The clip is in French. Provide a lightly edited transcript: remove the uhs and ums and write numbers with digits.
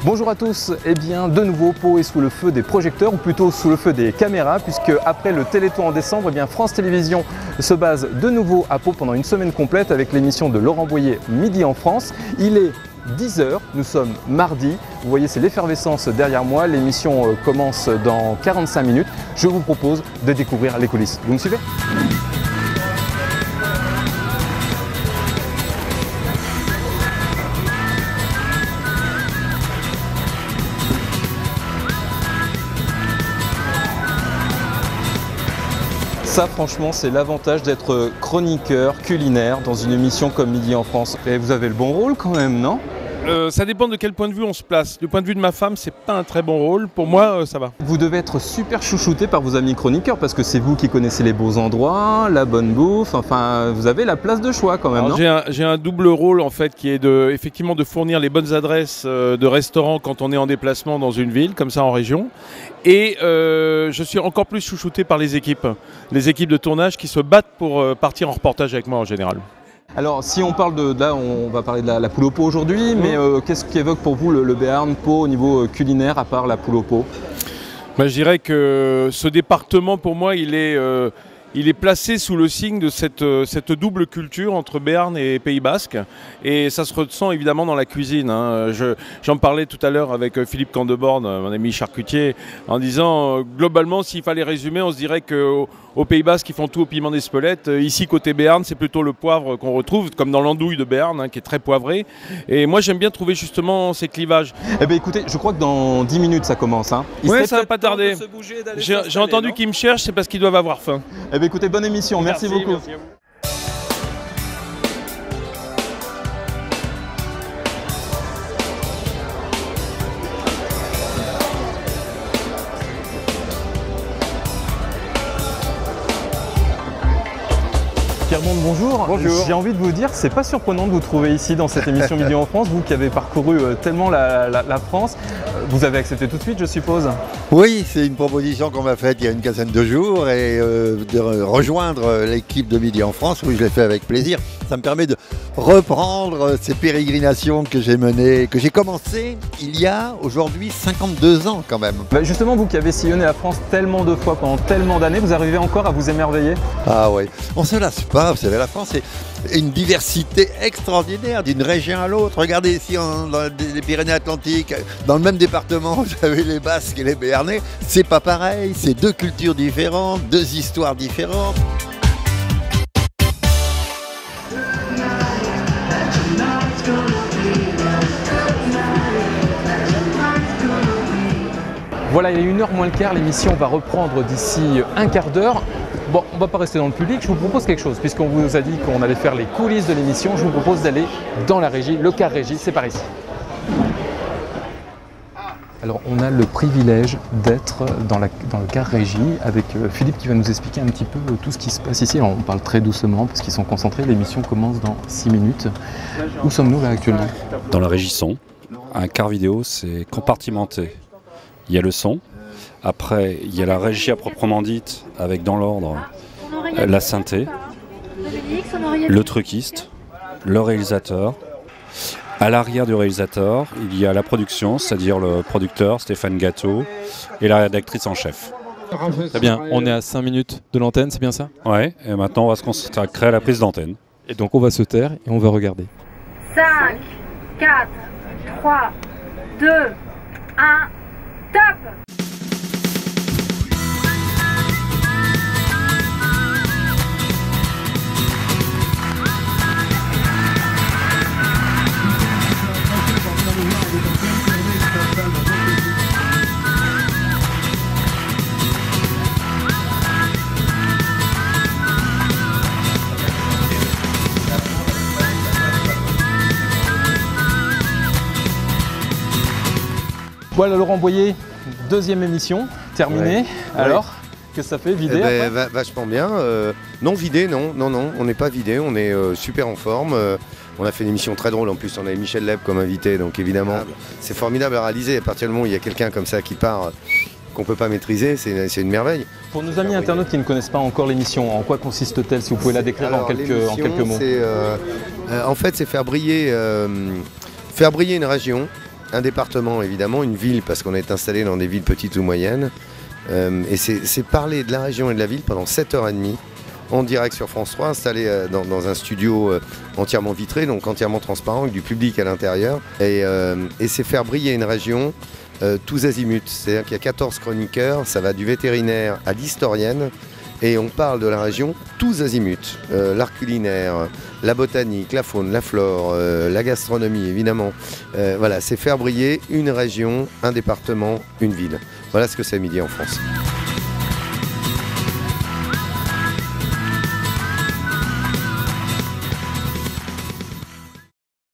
Bonjour à tous, et bien de nouveau Pau est sous le feu des projecteurs, ou plutôt sous le feu des caméras, puisque après le Téléthon en décembre, France Télévisions se base de nouveau à Pau pendant une semaine complète avec l'émission de Laurent Boyer, Midi en France. Il est 10h, nous sommes mardi, vous voyez c'est l'effervescence derrière moi, l'émission commence dans 45 minutes. Je vous propose de découvrir les coulisses. Vous me suivez ? Ça franchement c'est l'avantage d'être chroniqueur culinaire dans une émission comme Midi en France. Et vous avez le bon rôle quand même, non ? Ça dépend de quel point de vue on se place. Du point de vue de ma femme, c'est pas un très bon rôle. Pour moi, ça va. Vous devez être super chouchouté par vos amis chroniqueurs parce que c'est vous qui connaissez les beaux endroits, la bonne bouffe, enfin vous avez la place de choix quand même, non ? J'ai un double rôle en fait qui est effectivement de fournir les bonnes adresses de restaurants quand on est en déplacement dans une ville, comme ça en région. Et je suis encore plus chouchouté par les équipes de tournage qui se battent pour partir en reportage avec moi en général. Alors si on parle là on va parler de la poule au pot aujourd'hui, mais qu'est-ce qui évoque pour vous le Béarn, Pau au niveau culinaire à part la poule au pot ? Je dirais que ce département pour moi il est placé sous le signe de cette double culture entre Béarn et Pays Basque. Et ça se ressent évidemment dans la cuisine. J'en parlais tout à l'heure avec Philippe Candeborn, mon ami charcutier, en disant globalement s'il fallait résumer, on se dirait qu'au Pays Basque ils font tout au piment d'Espelette. Ici côté Béarn c'est plutôt le poivre qu'on retrouve, comme dans l'andouille de Béarn qui est très poivré. Et moi j'aime bien trouver justement ces clivages. Eh bien écoutez, je crois que dans 10 minutes ça commence. Ouais, ça va pas tarder. J'ai entendu qu'ils me cherchent, c'est parce qu'ils doivent avoir faim. Eh bien écoutez, bonne émission, merci beaucoup. Merci à vous. Pierre Bond, bonjour. Bonjour. J'ai envie de vous dire, c'est pas surprenant de vous trouver ici dans cette émission Midi en France, vous qui avez parcouru tellement la France. Vous avez accepté tout de suite, je suppose ? Oui, c'est une proposition qu'on m'a faite il y a une quinzaine de jours et de rejoindre l'équipe de Midi en France, oui, je l'ai fait avec plaisir. Ça me permet de reprendre ces pérégrinations que j'ai menées, que j'ai commencées il y a aujourd'hui 52 ans quand même. Justement, vous qui avez sillonné la France tellement de fois pendant tellement d'années, vous arrivez encore à vous émerveiller ? Ah oui, on se lasse pas, vous savez, la France c'est une diversité extraordinaire d'une région à l'autre. Regardez ici dans les Pyrénées-Atlantiques, dans le même département, vous avez les Basques et les Béarnais, c'est pas pareil, c'est deux cultures différentes, deux histoires différentes. Voilà, il est 1h moins le quart, l'émission va reprendre d'ici un quart d'heure. Bon, on ne va pas rester dans le public, je vous propose quelque chose. Puisqu'on vous a dit qu'on allait faire les coulisses de l'émission, je vous propose d'aller dans la régie, le car régie, c'est par ici. Alors, on a le privilège d'être dans le car régie avec Philippe qui va nous expliquer un petit peu tout ce qui se passe ici. Alors, on parle très doucement parce qu'ils sont concentrés, l'émission commence dans 6 minutes. Où sommes-nous là actuellement ? Dans la régie son, un car vidéo c'est compartimenté. Il y a le son, après il y a la régie à proprement dite avec dans l'ordre la synthé, le truquiste, le réalisateur. À l'arrière du réalisateur, il y a la production, c'est-à-dire le producteur Stéphane Gâteau et la rédactrice en chef. Très bien, on est à 5 minutes de l'antenne, c'est bien ça ? Ouais, et maintenant on va se consacrer à la prise d'antenne. Et donc on va se taire et on va regarder. 5, 4, 3, 2, 1, top ! Voilà Laurent Boyer, deuxième émission, terminée. Ouais. Alors, qu'est-ce que ça fait, vidé après ? Vachement bien. Non, vidé, non, on n'est pas vidé, on est super en forme. On a fait une émission très drôle, en plus on avait Michel Leb comme invité, donc évidemment c'est formidable à réaliser. À partir du moment où il y a quelqu'un comme ça qui part, qu'on ne peut pas maîtriser, c'est une merveille. Pour nos amis internautes qui ne connaissent pas encore l'émission, en quoi consiste-t-elle, si vous pouvez la décrire en quelques mots ? En fait, c'est faire briller une région un département évidemment, une ville parce qu'on est installé dans des villes petites ou moyennes. Et c'est parler de la région et de la ville pendant 7h30 en direct sur France 3, installé dans un studio entièrement vitré, donc entièrement transparent, avec du public à l'intérieur. Et c'est faire briller une région tous azimuts. C'est-à-dire qu'il y a 14 chroniqueurs, ça va du vétérinaire à l'historienne. Et on parle de la région tous azimuts. L'art culinaire, la botanique, la faune, la flore, la gastronomie évidemment. Voilà, c'est faire briller une région, un département, une ville. Voilà ce que c'est Midi en France.